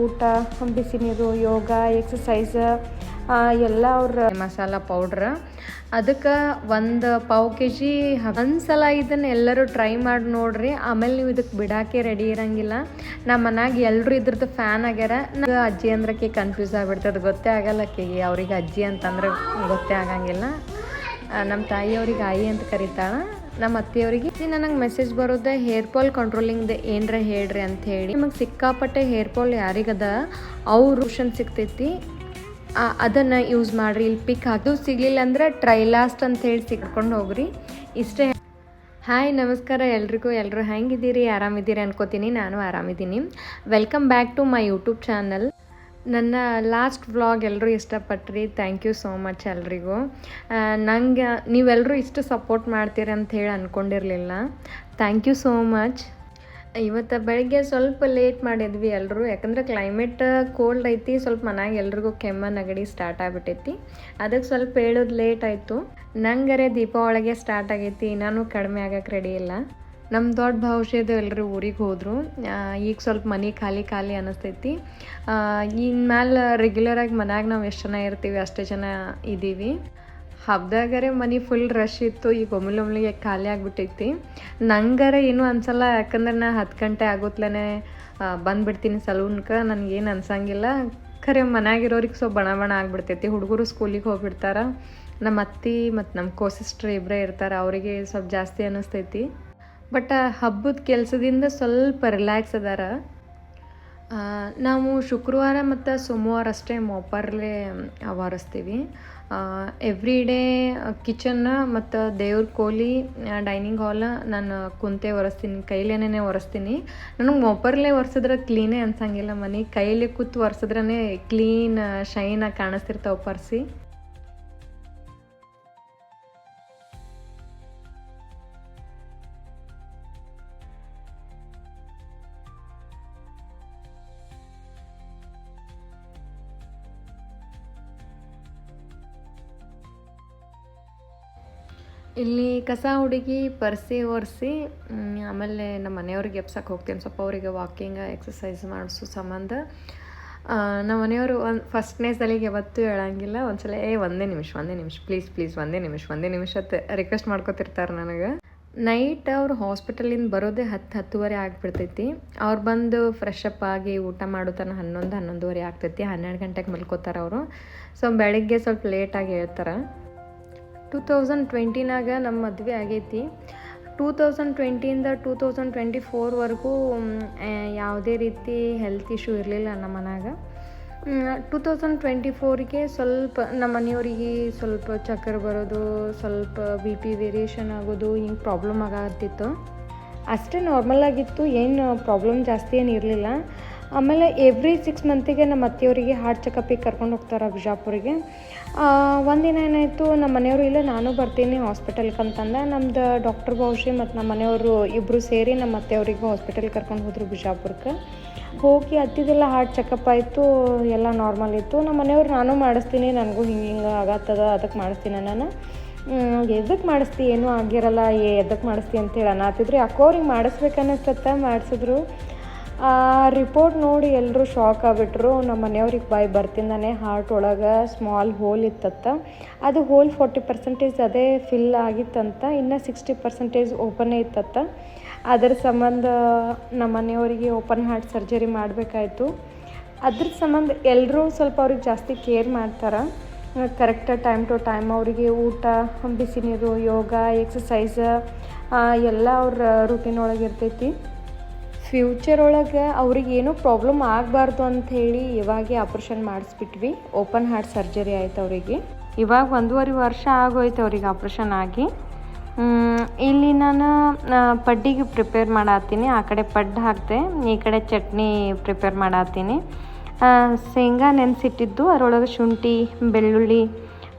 ಊಟ, ಬಿಸಿ ನೀರು, ಯೋಗ, ಎಕ್ಸಸೈಸ್ ಎಲ್ಲ ಅವ್ರ ಮಸಾಲ ಪೌಡ್ರ್. ಅದಕ್ಕೆ ಒಂದು ಪಾವು kg ಒಂದ್ಸಲ ಇದನ್ನು ಎಲ್ಲರೂ ಟ್ರೈ ಮಾಡಿ ನೋಡ್ರಿ. ಆಮೇಲೆ ನೀವು ಇದಕ್ಕೆ ಬಿಡೋಕ್ಕೆ ರೆಡಿ ಇರೋಂಗಿಲ್ಲ. ನಮ್ಮ ಮನ್ಯಾಗ ಎಲ್ಲರೂ ಇದ್ರದ್ದು ಫ್ಯಾನ್ ಆಗ್ಯಾರ. ನನಗೆ ಅಜ್ಜಿ ಅಂದ್ರಕ್ಕೆ ಕನ್ಫ್ಯೂಸ್ ಆಗಿಬಿಡ್ತದೆ, ಗೊತ್ತೇ ಆಗಲ್ಲ ಆಕೆಗೆ. ಅವ್ರಿಗೆ ಅಜ್ಜಿ ಅಂತಂದ್ರೆ ಗೊತ್ತೇ ಆಗಂಗಿಲ್ಲ. ನಮ್ಮ ತಾಯಿಯವ್ರಿಗೆ ಆಯಿ ಅಂತ ಕರೀತಾಳೆ. ನಮ್ಮ ಅತ್ತೆಯವರಿಗೆ ನನಗೆ ಮೆಸೇಜ್ ಬರೋದೆ ಹೇರ್ ಫಾಲ್ ಕಂಟ್ರೋಲಿಂಗ್ದು ಏನರ ಹೇಳ್ರಿ ಅಂತ ಹೇಳಿ. ನಿಮಗೆ ಸಿಕ್ಕಾಪಟ್ಟೆ ಹೇರ್ ಫಾಲ್ ಯಾರಿಗದ ಅವ್ರು ರೂಷನ್ ಸಿಗ್ತೈತಿ, ಅದನ್ನು ಯೂಸ್ ಮಾಡಿರಿ. ಇಲ್ಲಿ ಪಿಕ್ ಅದು ಸಿಗಲಿಲ್ಲ ಅಂದ್ರೆ ಟ್ರೈಲಾಸ್ಟ್ ಅಂತ ಹೇಳಿ ಸಿಕ್ಕೊಂಡು ಹೋಗ್ರಿ. ಇಷ್ಟೇ. ಹಾಯ್, ನಮಸ್ಕಾರ ಎಲ್ರಿಗೂ. ಎಲ್ಲರೂ ಹೆಂಗಿದ್ದೀರಿ? ಆರಾಮಿದ್ದೀರಿ ಅನ್ಕೋತೀನಿ. ನಾನು ಆರಾಮಿದ್ದೀನಿ. Welcome back to my YouTube channel. ನನ್ನ ಲಾಸ್ಟ್ ವ್ಲಾಗ್ ಎಲ್ಲರೂ ಇಷ್ಟಪಟ್ರಿ. ಥ್ಯಾಂಕ್ ಯು ಸೋ ಮಚ್ ಎಲ್ರಿಗೂ. ನಂಗೆ ನೀವೆಲ್ಲರೂ ಇಷ್ಟು ಸಪೋರ್ಟ್ ಮಾಡ್ತೀರಿ ಅಂತ ಹೇಳಿ ಅಂದ್ಕೊಂಡಿರಲಿಲ್ಲ. Thank you so much. ಇವತ್ತು ಬೆಳಗ್ಗೆ ಸ್ವಲ್ಪ ಲೇಟ್ ಮಾಡಿದ್ವಿ ಎಲ್ಲರೂ, ಯಾಕಂದ್ರೆ ಕ್ಲೈಮೇಟ್ ಕೋಲ್ಡ್ ಐತಿ. ಸ್ವಲ್ಪ ಮನ್ಯಾಗ ಎಲ್ರಿಗೂ ಕೆಮ್ಮ ನೆಗಡಿ ಸ್ಟಾರ್ಟ್ ಆಗಿಬಿಟ್ಟೈತಿ. ಅದಕ್ಕೆ ಸ್ವಲ್ಪ ಹೇಳೋದು ಲೇಟ್ ಆಯಿತು. ನಂಗರೆ ದೀಪಾವಳಿಗೆ ಸ್ಟಾರ್ಟ್ ಆಗೈತಿ, ನಾನು ಕಡಿಮೆ ಆಗಕ್ಕೆ ರೆಡಿ ಇಲ್ಲ. ನಮ್ಮ ದೊಡ್ಡ ಭವಿಷ್ಯದ ಎಲ್ಲರೂ ಊರಿಗೆ ಹೋದರು. ಈಗ ಸ್ವಲ್ಪ ಮನೆ ಖಾಲಿ ಖಾಲಿ ಅನ್ನಿಸ್ತೈತಿ. ಇನ್ಮೇಲೆ ರೆಗ್ಯುಲರಾಗಿ ಮನ್ಯಾಗ ನಾವು ಎಷ್ಟು ಜನ ಇರ್ತೀವಿ ಅಷ್ಟೇ ಜನ ಇದ್ದೀವಿ. ಹಬ್ಬದಾಗರೆ ಮನೆ ಫುಲ್ ರಶ್ ಇತ್ತು. ಈಗ ಒಮ್ಮೆಗೆ ಖಾಲಿ ಆಗಿಬಿಟ್ಟೈತಿ. ನಂಗರೆ ಏನೂ ಅನ್ಸಲ್ಲ, ಯಾಕಂದ್ರೆ ನಾ 10 ಗಂಟೆ ಆಗೋತ್ಲೇ ಬಂದುಬಿಡ್ತೀನಿ ಸಲೂನ್ಗೆ. ನನಗೇನು ಅನ್ಸಂಗಿಲ್ಲ. ಖರೆ ಮನ್ಯಾಗಿರೋರಿಗೆ ಸ್ವಲ್ಪ ಬಣ ಆಗಿಬಿಡ್ತೈತಿ. ಹುಡುಗರು ಸ್ಕೂಲಿಗೆ ಹೋಗ್ಬಿಡ್ತಾರೆ. ನಮ್ಮ ಅತ್ತಿ ಮತ್ತು ನಮ್ಮ ಕೋ-ಸಿಸ್ಟರ್ ಇಬ್ಬರೇ ಇರ್ತಾರೆ, ಅವರಿಗೆ ಸ್ವಲ್ಪ ಜಾಸ್ತಿ ಅನ್ನಿಸ್ತೈತಿ. ಬಟ್ ಹಬ್ಬದ ಕೆಲಸದಿಂದ ಸ್ವಲ್ಪ ರಿಲ್ಯಾಕ್ಸ್ ಅದಾರ. ನಾವು ಶುಕ್ರವಾರ ಮತ್ತು ಸೋಮವಾರ ಅಷ್ಟೇ ಮೊಪ್ಪರ್ಲೆ ಒರೆಸ್ತೀವಿ. ಎವ್ರಿ ಡೇ ಕಿಚನ್ ಮತ್ತು ದೇವ್ರ ಕೋಲಿ, ಡೈನಿಂಗ್ ಹಾಲ್ ನಾನು ಕುಂತೆ ಒರೆಸ್ತೀನಿ, ಕೈಲೇನೇ ಒರೆಸ್ತೀನಿ. ನನಗೆ ಮೊಪ್ಪರ್ಲೆ ಒರೆಸಿದ್ರೆ ಕ್ಲೀನೇ ಅನ್ಸಂಗಿಲ್ಲ. ಮನೆ ಕೈಲಿ ಕೂತು ಒರೆಸಿದ್ರೇ ಕ್ಲೀನ್ ಶೈನಾಗಿ ಕಾಣಿಸ್ತಿರ್ತಾವೆ ಪರ್ಸಿ. ಇಲ್ಲಿ ಕಸ ಹುಡುಗಿ ಪರ್ಸಿ ಒರೆಸಿ ಆಮೇಲೆ ನಮ್ಮ ಮನೆಯವ್ರಿಗೆ ಎಬ್ಸಕ್ಕೆ ಹೋಗ್ತೀನಿ. ಸ್ವಲ್ಪ ಅವರಿಗೆ ವಾಕಿಂಗ್ ಎಕ್ಸಸೈಸ್ ಮಾಡಿಸೋ ಸಂಬಂಧ. ನಮ್ಮ ಮನೆಯವರು ಫಸ್ಟ್ನೇ ಸಲಿಗೆ ಯಾವತ್ತೂ ಹೇಳಂಗಿಲ್ಲ. ಒಂದ್ಸಲ ಒಂದೇ ನಿಮಿಷ ಪ್ಲೀಸ್ ಒಂದೇ ನಿಮಿಷ ಅಂತ ರಿಕ್ವೆಸ್ಟ್ ಮಾಡ್ಕೊತಿರ್ತಾರೆ ನನಗೆ. ನೈಟ್ ಅವ್ರು ಹಾಸ್ಪಿಟಲಿಂದ ಬರೋದೇ 10-10:30 ಆಗಿಬಿಡ್ತೈತಿ. ಅವ್ರು ಬಂದು ಫ್ರೆಶ್ ಅಪ್ ಆಗಿ ಊಟ ಮಾಡೋ ತನಕ 11-11:30 ಆಗ್ತೈತಿ. 12 ಗಂಟೆಗೆ ಮಲ್ಕೋತಾರೆ ಅವರು. ಸೊ ಬೆಳಗ್ಗೆ ಸ್ವಲ್ಪ ಲೇಟಾಗಿ ಹೇಳ್ತಾರೆ. 2020ನಾಗ ನಮ್ಮ ಮದುವೆ ಆಗೈತಿ. 2020ಇಂದ 2024ವರೆಗೂ ಯಾವುದೇ ರೀತಿ ಹೆಲ್ತ್ ಇಶ್ಯೂ ಇರಲಿಲ್ಲ ನಮ್ಮ ಮನ್ಯಾಗ. 2024ಗೆ ಸ್ವಲ್ಪ ನಮ್ಮ ಮನೆಯವರಿಗೆ ಸ್ವಲ್ಪ ಚಕ್ಕರ್ ಬರೋದು, ಸ್ವಲ್ಪ BP ವೇರಿಯೇಷನ್ ಆಗೋದು, ಹಿಂಗೆ ಪ್ರಾಬ್ಲಮ್ ಆಗತ್ತಿತ್ತು. ಅಷ್ಟೇ ನಾರ್ಮಲ್ ಆಗಿತ್ತು, ಏನು ಪ್ರಾಬ್ಲಮ್ ಜಾಸ್ತಿ ಏನು ಇರಲಿಲ್ಲ. ಆಮೇಲೆ ಎವ್ರಿ 6 ಮಂತಿಗೆ ನಮ್ಮ ಅತ್ತೆಯವರಿಗೆ ಹಾರ್ಟ್ ಚೆಕಪಿಗೆ ಕರ್ಕೊಂಡು ಹೋಗ್ತಾರೆ ಬಿಜಾಪುರಿಗೆ. ಒಂದಿನ ಏನಾಯಿತು, ನಮ್ಮ ಮನೆಯವರು ಇಲ್ಲ ನಾನು ಬರ್ತೀನಿ ಹಾಸ್ಪಿಟಲ್ಗೆ ಅಂತಂದ. ನಮ್ದು ಡಾಕ್ಟರ್ ಭವಿಷ್ಯ ಮತ್ತು ನಮ್ಮ ಮನೆಯವರು ಇಬ್ಬರು ಸೇರಿ ನಮ್ಮ ಅತ್ತೆಯವ್ರಿಗೆ ಹಾಸ್ಪಿಟಲ್ಗೆ ಕರ್ಕೊಂಡು ಹೋದರು ಬಿಜಾಪುರಕ್ಕೆ. ಹೋಗಿ ಅತ್ತಿದೆಲ್ಲ ಹಾರ್ಟ್ ಚೆಕಪ್ ಆಯಿತು, ಎಲ್ಲ ನಾರ್ಮಲ್ ಇತ್ತು. ನಮ್ಮ ಮನೆಯವ್ರು ನಾನು ಮಾಡಿಸ್ತೀನಿ, ನನಗೂ ಹಿಂಗೆ ಆಗತ್ತದ, ಅದಕ್ಕೆ ಮಾಡಿಸ್ತೀನಿ ನಾನು. ಎದಕ್ಕೆ ಮಾಡಿಸ್ತಿ, ಏನೂ ಆಗಿರಲ್ಲ, ಎದಕ್ಕೆ ಮಾಡಿಸ್ತಿ ಅಂತೇಳಿ ಅನ್ನತ್ತಿದ್ರು. ಯಾಕೋ ಅವ್ರಿಗೆ ಮಾಡಿಸ್ಬೇಕನ್ನಿಸ್ತತ್ತ, ಮಾಡಿಸಿದ್ರು. ರಿಪೋರ್ಟ್ ನೋಡಿ ಎಲ್ಲರೂ ಶಾಕ್ ಆಗಿಬಿಟ್ರು. ನಮ್ಮ ಮನೆಯವ್ರಿಗೆ ಬಾಯಿ ಬರ್ತಿಂದಾನೆ ಹಾರ್ಟ್ ಒಳಗೆ ಸ್ಮಾಲ್ ಹೋಲ್ ಇತ್ತತ್ತ. ಅದು ಹೋಲ್ 40% ಅದೇ ಫಿಲ್ ಆಗಿತ್ತಂತ, ಇನ್ನು 60% ಓಪನ್ನೇ ಇತ್ತತ್ತ. ಅದರ ಸಂಬಂಧ ನಮ್ಮ ಮನೆಯವರಿಗೆ ಓಪನ್ ಹಾರ್ಟ್ ಸರ್ಜರಿ ಮಾಡಬೇಕಾಯ್ತು. ಅದ್ರ ಸಂಬಂಧ ಎಲ್ಲರೂ ಸ್ವಲ್ಪ ಅವ್ರಿಗೆ ಜಾಸ್ತಿ ಕೇರ್ ಮಾಡ್ತಾರೆ. ಕರೆಕ್ಟ್ ಟೈಮ್ ಟು ಟೈಮ್ ಅವರಿಗೆ ಊಟ, ಬಿಸಿ ನೀರು, ಯೋಗ, ಎಕ್ಸಸೈಸ್ ಎಲ್ಲ ಅವ್ರ ರೂಟೀನ್ ಒಳಗೆ ಇರ್ತೈತಿ. ಫ್ಯೂಚರ್ ಒಳಗೆ ಅವ್ರಿಗೆ ಏನೂ ಪ್ರಾಬ್ಲಮ್ ಆಗಬಾರ್ದು ಅಂಥೇಳಿ ಇವಾಗೇ ಆಪ್ರೇಷನ್ ಮಾಡಿಸ್ಬಿಟ್ವಿ. ಓಪನ್ ಹಾರ್ಟ್ ಸರ್ಜರಿ ಆಯ್ತು ಅವರಿಗೆ. ಇವಾಗ 1.5 ವರ್ಷ ಆಗೋಯ್ತು ಅವ್ರಿಗೆ ಆಪ್ರೇಷನ್ ಆಗಿ. ಇಲ್ಲಿ ನಾನು ಪಡ್ಡಿಗೆ ಪ್ರಿಪೇರ್ ಮಾಡತ್ತೀನಿ. ಆ ಕಡೆ ಪಡ್ಡು ಹಾಕ್ತೆ, ಈ ಕಡೆ ಚಟ್ನಿ ಪ್ರಿಪೇರ್ ಮಾಡತ್ತೀನಿ. ಶೇಂಗಾ ನೆನೆಸಿಟ್ಟಿದ್ದು, ಅದರೊಳಗೆ ಶುಂಠಿ, ಬೆಳ್ಳುಳ್ಳಿ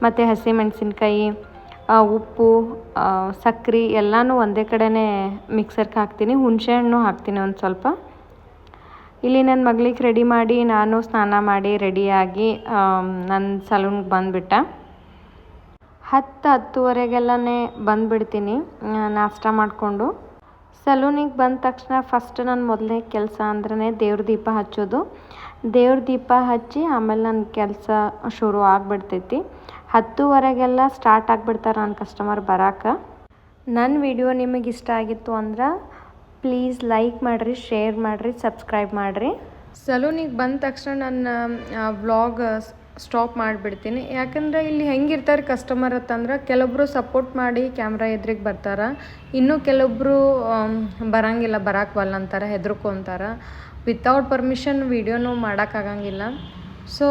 ಮತ್ತು ಹಸಿಮೆಣಸಿನ್ಕಾಯಿ, ಉಪ್ಪು, ಸಕ್ಕರೆ ಎಲ್ಲನೂ ಒಂದೇ ಕಡೆನೇ ಮಿಕ್ಸರ್ಗೆ ಹಾಕ್ತೀನಿ. ಹುಣಸೆಹಣ್ಣು ಹಾಕ್ತೀನಿ ಒಂದು ಸ್ವಲ್ಪ. ಇಲ್ಲಿ ನನ್ನ ಮಗಳಿಗೆ ರೆಡಿ ಮಾಡಿ ನಾನು ಸ್ನಾನ ಮಾಡಿ ರೆಡಿಯಾಗಿ ನನ್ನ ಸಲೂನ್ಗೆ ಬಂದುಬಿಟ್ಟೆ. 10-10:30ಗೆಲ್ಲನೇ ಬಂದುಬಿಡ್ತೀನಿ ನಾಷ್ಟ ಮಾಡಿಕೊಂಡು. ಸಲೂನಿಗೆ ಬಂದ ತಕ್ಷಣ ಫಸ್ಟ್ ನನ್ನ ಮೊದಲನೇ ಕೆಲಸ ಅಂದ್ರೆ ದೇವ್ರ ದೀಪ ಹಚ್ಚೋದು. ದೇವ್ರ ದೀಪ ಹಚ್ಚಿ ಆಮೇಲೆ ನನ್ನ ಕೆಲಸ ಶುರು ಆಗಿಬಿಡ್ತೈತಿ. 10:00ವರೆಗೆಲ್ಲ ಸ್ಟಾರ್ಟ್ ಆಗಿಬಿಡ್ತಾರೆ ನನ್ನ ಕಸ್ಟಮರ್ ಬರೋಕೆ. ನನ್ನ ವಿಡಿಯೋ ನಿಮಗೆ ಇಷ್ಟ ಆಗಿತ್ತು ಅಂದ್ರೆ ಪ್ಲೀಸ್ ಲೈಕ್ ಮಾಡಿರಿ, ಶೇರ್ ಮಾಡಿರಿ, ಸಬ್ಸ್ಕ್ರೈಬ್ ಮಾಡಿರಿ. ಸಲೂನಿಗೆ ಬಂದ ತಕ್ಷಣ ನನ್ನ ವ್ಲಾಗ್ ಸ್ಟಾಪ್ ಮಾಡಿಬಿಡ್ತೀನಿ. ಯಾಕಂದರೆ ಇಲ್ಲಿ ಹೆಂಗಿರ್ತಾರೆ ಕಸ್ಟಮರ್ ಅಂತಂದ್ರೆ ಕೆಲವೊಬ್ಬರು ಸಪೋರ್ಟ್ ಮಾಡಿ ಕ್ಯಾಮ್ರಾ ಎದುರಿಗೆ ಬರ್ತಾರೆ, ಇನ್ನೂ ಕೆಲವೊಬ್ಬರು ಬರೋಂಗಿಲ್ಲ, ಬರೋಕ್ಕೆ ಬಲ್ಲ ಅಂತಾರೆ, ಹೆದರ್ಕೊಂತಾರೆ. ವಿತೌಟ್ ಪರ್ಮಿಷನ್ ವೀಡಿಯೋನೂ ಮಾಡೋಕ್ಕಾಗಂಗಿಲ್ಲ. ಸೊ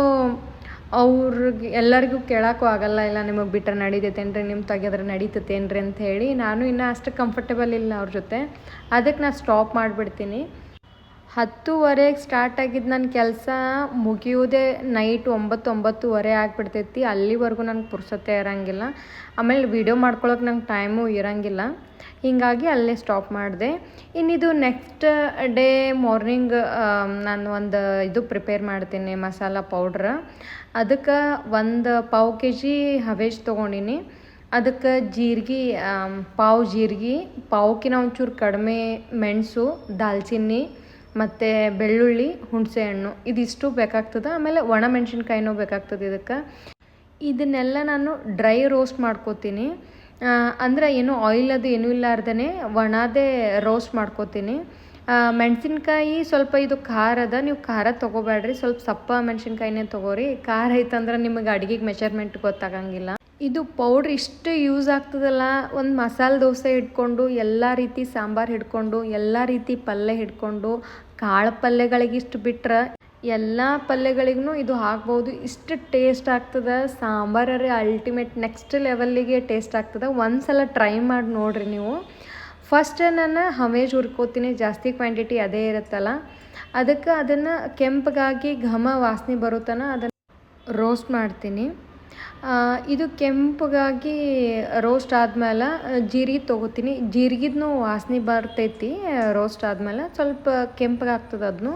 ಅವ್ರಿಗೆ ಎಲ್ಲರಿಗೂ ಕೇಳೋಕ್ಕೂ ಆಗಲ್ಲ, ಇಲ್ಲ ನಿಮಗೆ ಬಿಟ್ಟರೆ ನಡೀತೈತೇನ್ರಿ, ನಿಮ್ಮ ತೆಗೆದ್ರೆ ನಡೀತೈತೇನ್ರಿ ಅಂತ ಹೇಳಿ ನಾನು ಇನ್ನೂ ಅಷ್ಟು ಕಂಫರ್ಟೇಬಲ್ ಇಲ್ಲ ಅವ್ರ ಜೊತೆ. ಅದಕ್ಕೆ ನಾನು ಸ್ಟಾಪ್ ಮಾಡಿಬಿಡ್ತೀನಿ. 10:00ವರೆಗೆ ಸ್ಟಾರ್ಟ್ ಆಗಿದ್ದು ನನ್ನ ಕೆಲಸ ಮುಗಿಯೋದೇ ನೈಟ್ 9:00-9:30 ಆಗಿಬಿಡ್ತೈತಿ. ಅಲ್ಲಿವರೆಗೂ ನಂಗೆ ಪುರ್ಸೊತ್ತೇ ಇರೋಂಗಿಲ್ಲ. ಆಮೇಲೆ ವೀಡಿಯೋ ಮಾಡ್ಕೊಳಕ್ಕೆ ನಂಗೆ ಟೈಮು ಇರೋಂಗಿಲ್ಲ. ಹೀಗಾಗಿ ಅಲ್ಲೇ ಸ್ಟಾಪ್ ಮಾಡಿದೆ. ಇನ್ನಿದು ನೆಕ್ಸ್ಟ್ ಡೇ ಮಾರ್ನಿಂಗ್ ನಾನು ಒಂದು ಇದು ಪ್ರಿಪೇರ್ ಮಾಡ್ತೀನಿ, ಮಸಾಲ ಪೌಡ್ರ್. ಅದಕ್ಕೆ 1 ಪಾವು kg ಹವೇಜ್ ತೊಗೊಂಡಿನಿ. ಅದಕ್ಕೆ ಜೀರಿಗೆ, ಪಾವು ಜೀರಿಗೆ, ಪಾವುಕಿನ ಒಂಚೂರು ಕಡಿಮೆ ಮೆಣಸು, ದಾಲ್ಚಿನ್ನಿ ಮತ್ತು ಬೆಳ್ಳುಳ್ಳಿ, ಹುಣಸೆ ಹಣ್ಣು ಇದಿಷ್ಟು ಬೇಕಾಗ್ತದೆ. ಆಮೇಲೆ ಒಣ ಮೆಣಸಿನ್ಕಾಯಿನೂ ಬೇಕಾಗ್ತದೆ. ಇದನ್ನೆಲ್ಲ ನಾನು ಡ್ರೈ ರೋಸ್ಟ್ ಮಾಡ್ಕೋತೀನಿ. ಅಂದರೆ ಏನು ಆಯಿಲ್ ಅದು ಏನೂ ಇಲ್ಲಾರ್ದೇ ಒಣದೇ ರೋಸ್ಟ್ ಮಾಡ್ಕೋತೀನಿ. ಮೆಣಸಿನ್ಕಾಯಿ ಸ್ವಲ್ಪ ಇದು ಖಾರ ಅದ, ನೀವು ಖಾರ ತೊಗೋಬೇಡ್ರಿ, ಸ್ವಲ್ಪ ಸಪ್ಪ ಮೆಣಸಿನ್ಕಾಯಿನೇ ತೊಗೋರಿ. ಖಾರ ಐತಂದ್ರೆ ನಿಮಗೆ ಅಡುಗೆಗೆ ಮೆಷರ್ಮೆಂಟ್ ಗೊತ್ತಾಗಂಗಿಲ್ಲ. ಇದು ಪೌಡ್ರ್ ಇಷ್ಟು ಯೂಸ್ ಆಗ್ತದಲ್ಲ, ಒಂದು ಮಸಾಲೆ ದೋಸೆ ಹಿಡ್ಕೊಂಡು ಎಲ್ಲ ರೀತಿ ಸಾಂಬಾರು ಹಿಡ್ಕೊಂಡು ಎಲ್ಲ ರೀತಿ ಪಲ್ಯ ಹಿಡ್ಕೊಂಡು ಕಾಳು ಪಲ್ಯಗಳಿಗಿಷ್ಟು ಬಿಟ್ರೆ ಎಲ್ಲ ಪಲ್ಯಗಳಿಗೂ ಇದು ಹಾಕ್ಬೋದು. ಇಷ್ಟು ಟೇಸ್ಟ್ ಆಗ್ತದೆ. ಸಾಂಬಾರೇ ಅಲ್ಟಿಮೇಟ್ ನೆಕ್ಸ್ಟ್ ಲೆವೆಲ್ಲಿಗೆ ಟೇಸ್ಟ್ ಆಗ್ತದೆ. ಒಂದು ಸಲ ಟ್ರೈ ಮಾಡಿ ನೋಡಿರಿ ನೀವು. ಫಸ್ಟ್ ನಾನು ಹವೇಜ್ ಹುರ್ಕೋತೀನಿ, ಜಾಸ್ತಿ ಕ್ವಾಂಟಿಟಿ ಅದೇ ಇರುತ್ತಲ್ಲ. ಅದಕ್ಕೆ ಅದನ್ನು ಕೆಂಪಗಾಗಿ ಘಮ ವಾಸನೆ ಬರುತ್ತನ ಅದನ್ನು ರೋಸ್ಟ್ ಮಾಡ್ತೀನಿ. ಇದು ಕೆಂಪಗಾಗಿ ರೋಸ್ಟ್ ಆದಮೇಲೆ ಜೀರಿಗೆ ತೊಗೋತೀನಿ. ಜೀರಿಗೆದೂ ವಾಸನೆ ಬರ್ತೈತಿ. ರೋಸ್ಟ್ ಆದಮೇಲೆ ಸ್ವಲ್ಪ ಕೆಂಪಗಾಗ್ತದೆ ಅದನ್ನು,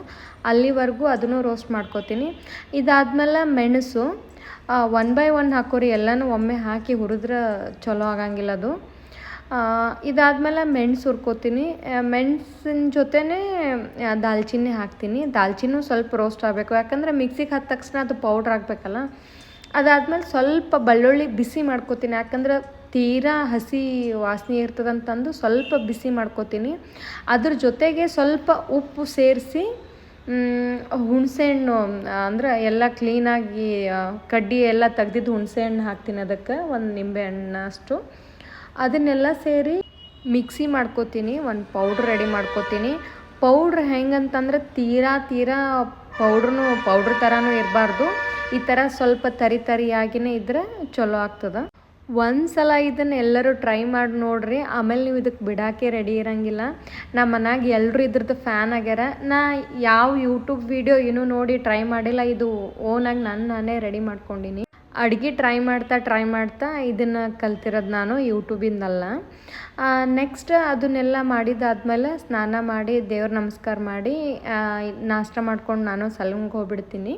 ಅಲ್ಲಿವರೆಗೂ ಅದನ್ನು ರೋಸ್ಟ್ ಮಾಡ್ಕೋತೀನಿ. ಇದಾದಮೇಲೆ ಮೆಣಸು 1 by 1 ಹಾಕೋರಿ, ಎಲ್ಲನೂ ಒಮ್ಮೆ ಹಾಕಿ ಹುರಿದ್ರೆ ಚಲೋ ಆಗಂಗಿಲ್ಲ ಅದು. ಇದಾದಮೇಲೆ ಮೆಣಸು ಹುರ್ಕೋತೀನಿ. ಮೆಣಸಿನ ಜೊತೆನೇ ದಾಲ್ಚಿನ್ನಿ ಹಾಕ್ತೀನಿ. ದಾಲ್ಚಿನ್ನೂ ಸ್ವಲ್ಪ ರೋಸ್ಟ್ ಆಗಬೇಕು, ಯಾಕಂದರೆ ಮಿಕ್ಸಿಗೆ ಹಾಕಿದ ತಕ್ಷಣ ಅದು ಪೌಡ್ರ್ ಆಗಬೇಕಲ್ಲ. ಅದಾದಮೇಲೆ ಸ್ವಲ್ಪ ಬೆಳ್ಳುಳ್ಳಿ ಬಿಸಿ ಮಾಡ್ಕೋತೀನಿ, ಯಾಕಂದ್ರೆ ತೀರಾ ಹಸಿ ವಾಸನೆ ಇರ್ತದಂತಂದು ಸ್ವಲ್ಪ ಬಿಸಿ ಮಾಡ್ಕೋತೀನಿ. ಅದ್ರ ಜೊತೆಗೆ ಸ್ವಲ್ಪ ಉಪ್ಪು ಸೇರಿಸಿ ಹುಣಸೆಹಣ್ಣು, ಅಂದ್ರೆ ಎಲ್ಲ ಕ್ಲೀನಾಗಿ ಕಡ್ಡಿ ಎಲ್ಲ ತೆಗ್ದಿದ್ದು ಹುಣಸೆಹಣ್ಣು ಹಾಕ್ತೀನಿ. ಅದಕ್ಕೆ 1 ನಿಂಬೆ ಹಣ್ಣಷ್ಟು ಅದನ್ನೆಲ್ಲ ಸೇರಿ ಮಿಕ್ಸಿ ಮಾಡ್ಕೋತೀನಿ. ಒಂದು ಪೌಡ್ರ್ ರೆಡಿ ಮಾಡ್ಕೋತೀನಿ. ಪೌಡ್ರ್ ಹೆಂಗಂತಂದ್ರೆ ತೀರಾ ಪೌಡ್ರ್ ಥರನೂ ಇರಬಾರ್ದು. ಈ ಥರ ಸ್ವಲ್ಪ ತರಿಯಾಗಿಯೇ ಇದ್ದರೆ ಚಲೋ ಆಗ್ತದೆ. ಒಂದು ಸಲ ಇದನ್ನು ಎಲ್ಲರೂ ಟ್ರೈ ಮಾಡಿ ನೋಡಿರಿ, ಆಮೇಲೆ ನೀವು ಇದಕ್ಕೆ ಬಿಡೋಕ್ಕೆ ರೆಡಿ ಇರೋಂಗಿಲ್ಲ. ನಮ್ಮ ಮನ್ಯಾಗ ಎಲ್ಲರೂ ಇದ್ರದ್ದು ಫ್ಯಾನ್ ಆಗ್ಯಾರ. ನಾ ಯಾವ ಯೂಟ್ಯೂಬ್ ವೀಡಿಯೋ ಏನೂ ನೋಡಿ ಟ್ರೈ ಮಾಡಿಲ್ಲ, ಇದು ಓನಾಗಿ ನಾನೇ ರೆಡಿ ಮಾಡ್ಕೊಂಡಿನಿ. ಅಡುಗೆ ಟ್ರೈ ಮಾಡ್ತಾ ಇದನ್ನು ಕಲ್ತಿರೋದು ನಾನು, ಯೂಟ್ಯೂಬಿಂದಲ್ಲ. ನೆಕ್ಸ್ಟ್ ಅದನ್ನೆಲ್ಲ ಮಾಡಿದ್ದಾದಮೇಲೆ ಸ್ನಾನ ಮಾಡಿ ದೇವ್ರ ನಮಸ್ಕಾರ ಮಾಡಿ ನಾಷ್ಟ ಮಾಡ್ಕೊಂಡು ನಾನು ಸಲೂನ್ಗೆ ಹೋಗ್ಬಿಡ್ತೀನಿ.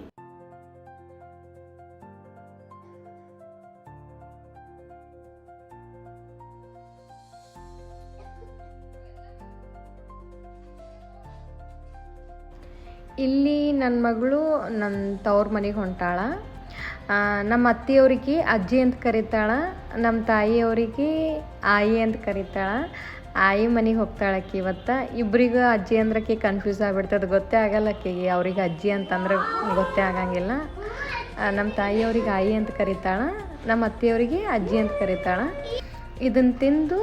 ಇಲ್ಲಿ ನನ್ನ ಮಗಳು ನನ್ನ ತವ್ರ ಮನೆಗೆ ಹೊಂಟಾಳ. ನಮ್ಮ ಅತ್ತೆಯವ್ರಿಗೆ ಅಜ್ಜಿ ಅಂತ ಕರೀತಾಳೆ, ನಮ್ಮ ತಾಯಿಯವ್ರಿಗೆ ಆಯಿ ಅಂತ ಕರೀತಾಳೆ. ಆಯಿ ಮನೆಗೆ ಹೋಗ್ತಾಳಕ್ಕೆ ಇವತ್ತು. ಇಬ್ಬರಿಗೂ ಅಜ್ಜಿ ಅಂದ್ರಕ್ಕೆ ಕನ್ಫ್ಯೂಸ್ ಆಗಿಬಿಡ್ತದೆ, ಗೊತ್ತೇ ಆಗಲ್ಲ ಆಕೆಗೆ. ಅವ್ರಿಗೆ ಅಜ್ಜಿ ಅಂತಂದ್ರೆ ಗೊತ್ತೇ ಆಗಂಗಿಲ್ಲ. ನಮ್ಮ ತಾಯಿಯವ್ರಿಗೆ ಆಯಿ ಅಂತ ಕರೀತಾಳೆ, ನಮ್ಮ ಅತ್ತೆಯವ್ರಿಗೆ ಅಜ್ಜಿ ಅಂತ ಕರೀತಾಳೆ. ಇದನ್ನು ತಿಂದು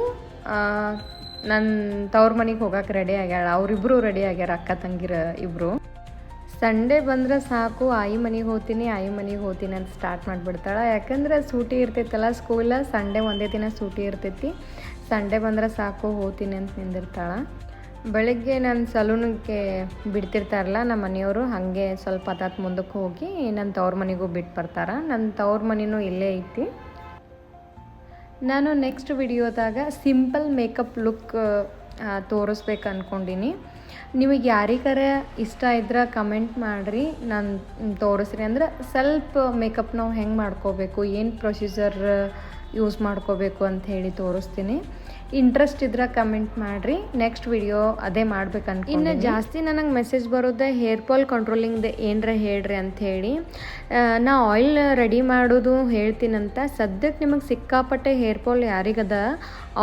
ನನ್ನ ತವ್ರ ಮನೆಗೆ ಹೋಗೋಕೆ ರೆಡಿ ಆಗ್ಯಾಳ. ಅವರಿಬ್ಬರು ರೆಡಿ ಆಗ್ಯಾರ, ಅಕ್ಕ ತಂಗಿರ ಇಬ್ಬರು. ಸಂಡೇ ಬಂದರೆ ಸಾಕು ಆಯಿ ಮನೆಗೆ ಹೋಗ್ತೀನಿ ಅಂತ ಸ್ಟಾರ್ಟ್ ಮಾಡಿಬಿಡ್ತಾಳೆ. ಯಾಕಂದ್ರೆ ಸೂಟಿ ಇರ್ತೈತಲ್ಲ ಸ್ಕೂಲ, ಸಂಡೇ ಒಂದೇ ದಿನ ಸೂಟಿ ಇರ್ತೈತಿ. ಸಂಡೇ ಬಂದರೆ ಸಾಕು ಹೋಗ್ತೀನಿ ಅಂತ ನಿಂದಿರ್ತಾಳೆ. ಬೆಳಗ್ಗೆ ನನ್ನ ಸಲೂನಿಗೆ ಬಿಡ್ತಿರ್ತಾರಲ್ಲ ನಮ್ಮ ಮನೆಯವರು, ಹಾಗೆ ಸ್ವಲ್ಪ ಹೊತ್ತಾತ್ ಮುಂದಕ್ಕೆ ಹೋಗಿ ನನ್ನ ತವ್ರ ಮನೆಗೂ ಬಿಟ್ಟು ಬರ್ತಾರೆ. ನನ್ನ ತವ್ರ ಮನೆಯೂ ಇಲ್ಲೇ ಐತಿ. ನಾನು ನೆಕ್ಸ್ಟ್ ವಿಡಿಯೋದಾಗ ಸಿಂಪಲ್ ಮೇಕಪ್ ಲುಕ್ ತೋರಿಸ್ಬೇಕು ಅಂದ್ಕೊಂಡಿನಿ. ನಿಮಗೆ ಯಾರಿಗಾರ ಇಷ್ಟ ಇದ್ರೆ ಕಮೆಂಟ್ ಮಾಡಿರಿ, ನಾನು ತೋರಿಸ್ರಿ. ಅಂದ್ರೆ ಸ್ವಲ್ಪ ಮೇಕಪ್ ನಾವು ಹೆಂಗೆ ಮಾಡ್ಕೋಬೇಕು, ಏನು ಪ್ರೊಸೀಜರ್ ಯೂಸ್ ಮಾಡ್ಕೋಬೇಕು ಅಂತ ಹೇಳಿ ತೋರಿಸ್ತೀನಿ. ಇಂಟ್ರೆಸ್ಟ್ ಇದ್ರೆ ಕಮೆಂಟ್ ಮಾಡಿರಿ, ನೆಕ್ಸ್ಟ್ ವಿಡಿಯೋ ಅದೇ ಮಾಡ್ಬೇಕಂತ. ಇನ್ನು ಜಾಸ್ತಿ ನನಗೆ ಮೆಸೇಜ್ ಬರೋದೆ ಹೇರ್ ಫಾಲ್ ಕಂಟ್ರೋಲಿಂಗ್ದು ಏನರ ಹೇಳ್ರಿ ಅಂಥೇಳಿ. ನಾ ಆಯಿಲ್ ರೆಡಿ ಮಾಡೋದು ಹೇಳ್ತೀನಂತ. ಸದ್ಯಕ್ಕೆ ನಿಮಗೆ ಸಿಕ್ಕಾಪಟ್ಟೆ ಹೇರ್ ಫಾಲ್ ಯಾರಿಗದ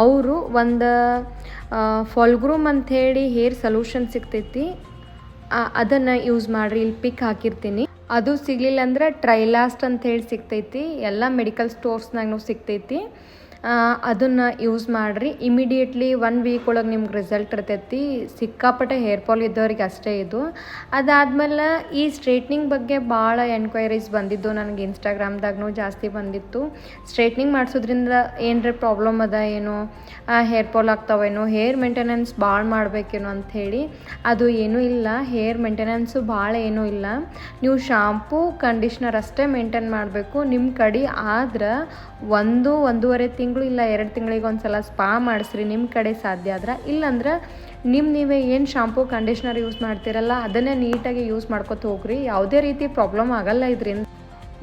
ಅವರು ಒಂದು ಫಾಲ್ಗ್ರೂಮ್ ಅಂಥೇಳಿ ಹೇರ್ ಸೊಲ್ಯೂಷನ್ ಸಿಗ್ತೈತಿ, ಅದನ್ನು ಯೂಸ್ ಮಾಡಿರಿ. ಇಲ್ಲಿ ಪಿಕ್ ಹಾಕಿರ್ತೀನಿ. ಅದು ಸಿಗಲಿಲ್ಲ ಅಂದ್ರೆ ಟ್ರೈಲಾಸ್ಟ್ ಅಂಥೇಳಿ ಸಿಗ್ತೈತಿ, ಎಲ್ಲ ಮೆಡಿಕಲ್ ಸ್ಟೋರ್ಸ್ನಾಗೂ ಸಿಗ್ತೈತಿ. ಅದನ್ನು ಯೂಸ್ ಮಾಡಿರಿ. ಇಮಿಡಿಯೇಟ್ಲಿ 1 ವೀಕ್ ಒಳಗೆ ನಿಮ್ಗೆ ರಿಸಲ್ಟ್ ಇರ್ತೈತಿ. ಸಿಕ್ಕಾಪಟ್ಟೆ ಹೇರ್ ಫಾಲ್ ಇದ್ದವ್ರಿಗೆ ಅಷ್ಟೇ ಇದು. ಅದಾದಮೇಲೆ ಈ ಸ್ಟ್ರೇಟ್ನಿಂಗ್ ಬಗ್ಗೆ ಭಾಳ ಎನ್ಕ್ವೈರೀಸ್ ಬಂದಿದ್ದು ನನಗೆ, ಇನ್ಸ್ಟಾಗ್ರಾಮ್ದಾಗೂ ಜಾಸ್ತಿ ಬಂದಿತ್ತು. ಸ್ಟ್ರೇಟ್ನಿಂಗ್ ಮಾಡಿಸೋದ್ರಿಂದ ಏನರ ಪ್ರಾಬ್ಲಮ್ ಅದ ಏನೋ, ಹೇರ್ ಫಾಲ್ ಆಗ್ತಾವೇನೋ, ಹೇರ್ ಮೇಂಟೆನೆನ್ಸ್ ಭಾಳ ಮಾಡಬೇಕೇನೋ ಅಂಥೇಳಿ. ಅದು ಏನೂ ಇಲ್ಲ, ಹೇರ್ ಮೇಂಟೆನೆನ್ಸು ಭಾಳ ಏನೂ ಇಲ್ಲ. ನೀವು ಶಾಂಪೂ ಕಂಡೀಷ್ನರ್ ಅಷ್ಟೇ ಮೇಂಟೈನ್ ಮಾಡಬೇಕು. ನಿಮ್ಮ ಕಡೆ ಆದ್ರೆ 1-1.5 ತಿಂಗಳು ಇಲ್ಲ 2 ತಿಂಗಳಿಗೆ ಒಂದು ಸಲ ಸ್ಪಾ ಮಾಡಿಸ್ರಿ ನಿಮ್ಮ ಕಡೆ ಸಾಧ್ಯ ಆದ್ರೆ. ಇಲ್ಲಾಂದ್ರೆ ನೀವೇ ಏನು ಶಾಂಪೂ ಕಂಡೀಷ್ನರ್ ಯೂಸ್ ಮಾಡ್ತೀರಲ್ಲ ಅದನ್ನೇ ನೀಟಾಗಿ ಯೂಸ್ ಮಾಡ್ಕೊತ ಹೋಗ್ರಿ. ಯಾವುದೇ ರೀತಿ ಪ್ರಾಬ್ಲಮ್ ಆಗಲ್ಲ ಇದರಿಂದ.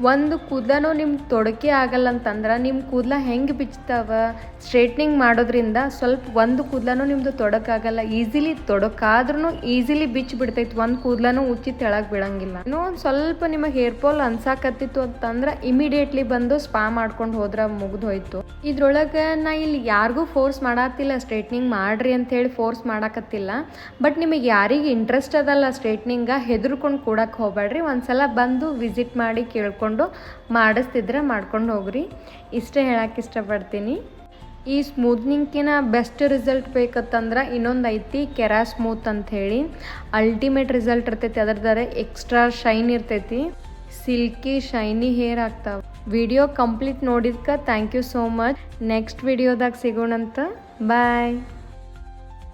ಒಂದು ಕೂದಲೂ ನಿಮ್ಗೆ ತೊಡಕೆ ಆಗಲ್ಲ ಅಂತಂದ್ರೆ ನಿಮ್ಮ ಕೂದಲ ಹೆಂಗೆ ಬಿಚ್ತಾವ, ಸ್ಟ್ರೇಟ್ನಿಂಗ್ ಮಾಡೋದ್ರಿಂದ ಸ್ವಲ್ಪ ಒಂದು ಕೂದಲೂ ನಿಮ್ಮದು ತೊಡಕಾಗಲ್ಲ. ಈಸಿಲಿ ತೊಡಕಾದ್ರೂ ಈಸಿಲಿ ಬಿಚ್ಚಿ ಬಿಡ್ತೈತಿ, ಒಂದು ಕೂದಲೂ ಉಚ್ಚಿ ತೆಳಗೆ ಬೀಳಂಗಿಲ್ಲ. ಇನ್ನೂ ಒಂದು ಸ್ವಲ್ಪ ನಿಮಗೆ ಹೇರ್ ಫಾಲ್ ಅನ್ಸಾಕತ್ತಿತ್ತು ಅಂತಂದ್ರೆ ಇಮಿಡಿಯೇಟ್ಲಿ ಬಂದು ಸ್ಪಾ ಮಾಡ್ಕೊಂಡು ಹೋದ್ರೆ ಮುಗಿದು ಹೋಯ್ತು. ಇದ್ರೊಳಗೆ ನಾ ಇಲ್ಲಿ ಯಾರಿಗೂ ಫೋರ್ಸ್ ಮಾಡತ್ತಿಲ್ಲ ಸ್ಟ್ರೇಟ್ನಿಂಗ್ ಮಾಡ್ರಿ ಅಂಥೇಳಿ ಫೋರ್ಸ್ ಮಾಡಕತ್ತಿಲ್ಲ. ಬಟ್ ನಿಮಗೆ ಯಾರಿಗೆ ಇಂಟ್ರೆಸ್ಟ್ ಅದಲ್ಲ ಸ್ಟ್ರೇಟ್ನಿಂಗ, ಹೆದರ್ಕೊಂಡು ಕೂಡಕ್ಕೆ ಹೋಗ್ಬೇಡ್ರಿ. ಒಂದು ಸಲ ಬಂದು ವಿಸಿಟ್ ಮಾಡಿ ಕೇಳ್ಕೊಂಡು ಮಾಡಿಸ್ತಿದ್ರೆ ಮಾಡ್ಕೊಂಡು ಹೋಗ್ರಿ. ಇಷ್ಟೇ ಹೇಳಕ್ಕೆ ಇಷ್ಟಪಡ್ತೀನಿ. ಈ ಸ್ಮೂತ್ನಿಂಗ್ಕಿನ ಬೆಸ್ಟ್ ರಿಸಲ್ಟ್ ಬೇಕಂತಂದ್ರೆ ಇನ್ನೊಂದು ಐತಿ ಕೆರಾ ಸ್ಮೂತ್ ಅಂಥೇಳಿ. ಅಲ್ಟಿಮೇಟ್ ರಿಸಲ್ಟ್ ಇರ್ತೈತಿ. ಅದರದಾರೆ ಎಕ್ಸ್ಟ್ರಾ ಶೈನ್ ಇರ್ತೈತಿ, ಸಿಲ್ಕಿ ಶೈನಿ ಹೇರ್ ಆಗ್ತಾವೆ. ವಿಡಿಯೋ ಕಂಪ್ಲೀಟ್ ನೋಡಿದ್ಕೆ thank you so much. Next ವಿಡಿಯೋದಾಗ ಸಿಗೋಣಂತ. ಬಾಯ್.